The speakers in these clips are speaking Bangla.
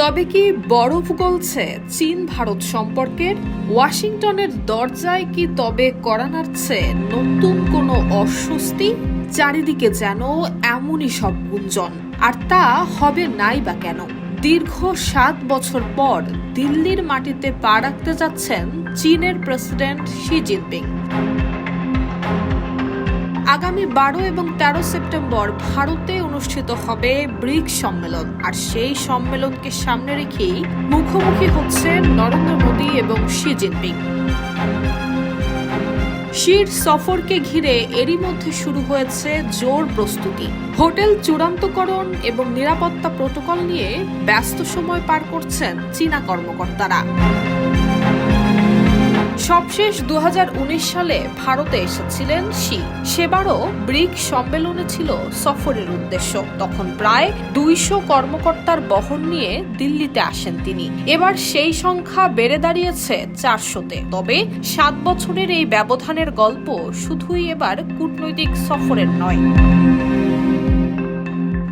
তবে কি বরফ গলছে চীন ভারত সম্পর্কের? ওয়াশিংটনের দরজায় কি তবে কড়া নাড়ছে নতুন কোনো অস্বস্তি? চারিদিকে যেন এমনই সব গুঞ্জন, আর তা হবে নাই বা কেন? দীর্ঘ ৭ বছর পর দিল্লির মাটিতে পা রাখতে যাচ্ছেন চীনের প্রেসিডেন্ট শি জিনপিং। আগামী ১২ এবং ১৩ সেপ্টেম্বর ভারতে অনুষ্ঠিত হবে ব্রিক্স সম্মেলন, আর সেই সম্মেলনকে সামনে রেখেই মুখোমুখি হচ্ছেন নরেন্দ্র মোদী এবং শি জিনপিং। শির সফরকে ঘিরে এরই মধ্যে শুরু হয়েছে জোর প্রস্তুতি। হোটেল চূড়ান্তকরণ এবং নিরাপত্তা প্রোটোকল নিয়ে ব্যস্ত সময় পার করছেন চীনা কর্মকর্তারা। সবশেষ ২০১৯ সালে ভারতে এসেছিলেন শি। সেবারও ব্রিক্স সম্মেলনে ছিল সফরের উদ্দেশ্য। তখন প্রায় ২০০ কর্মকর্তার বহর নিয়ে দিল্লিতে আসেন তিনি। এবার সেই সংখ্যা বেড়ে দাঁড়িয়েছে ৪০০-তে। তবে ৭ বছরের এই ব্যবধানের গল্প শুধুই এবার কূটনৈতিক সফরের নয়।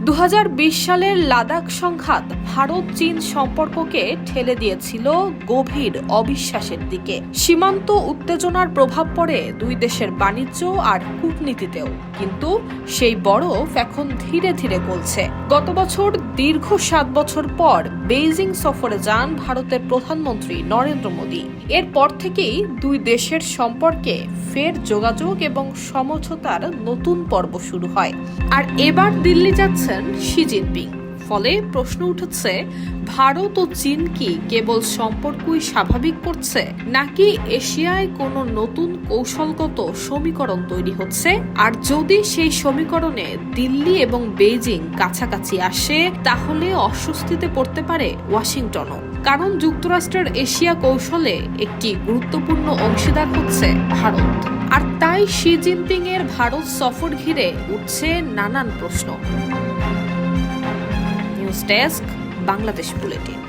২০২০ সালের লাদাখ সংঘাত ভারত চীন সম্পর্ককে ঠেলে দিয়েছিল গভীর অবিশ্বাসের দিকে। সীমান্ত উত্তেজনার প্রভাব পড়ে দুই দেশের বাণিজ্য আর কূটনীতিতেও। কিন্তু সেই বরফ এখন ধীরে ধীরে গলছে। গত বছর দীর্ঘ ৭ বছর পর বেইজিং সফরে যান ভারতের প্রধানমন্ত্রী নরেন্দ্র মোদী। এরপর থেকেই দুই দেশের সম্পর্কে ফের যোগাযোগ এবং সমঝোতার নতুন পর্ব শুরু হয়। আর এবার দিল্লি যাচ্ছেন শি জিনপিং। ফলে প্রশ্ন উঠেছে, ভারত ও চীন কি কেবল সম্পর্কই স্বাভাবিক করছে, নাকি এশিয়ায় কোনো নতুন কৌশলগত সমীকরণ তৈরি হচ্ছে? আর যদি সেই সমীকরণে দিল্লি এবং বেইজিং কাছাকাছি আসে, তাহলে অস্বস্তিতে পড়তে পারে ওয়াশিংটনও। কারণ যুক্তরাষ্ট্রের এশিয়া কৌশলে একটি গুরুত্বপূর্ণ অংশীদার হচ্ছে ভারত। আর তাই শি জিনপিং এর ভারত সফর ঘিরে উঠছে নানান প্রশ্ন। News desk, Bangladesh bulletin.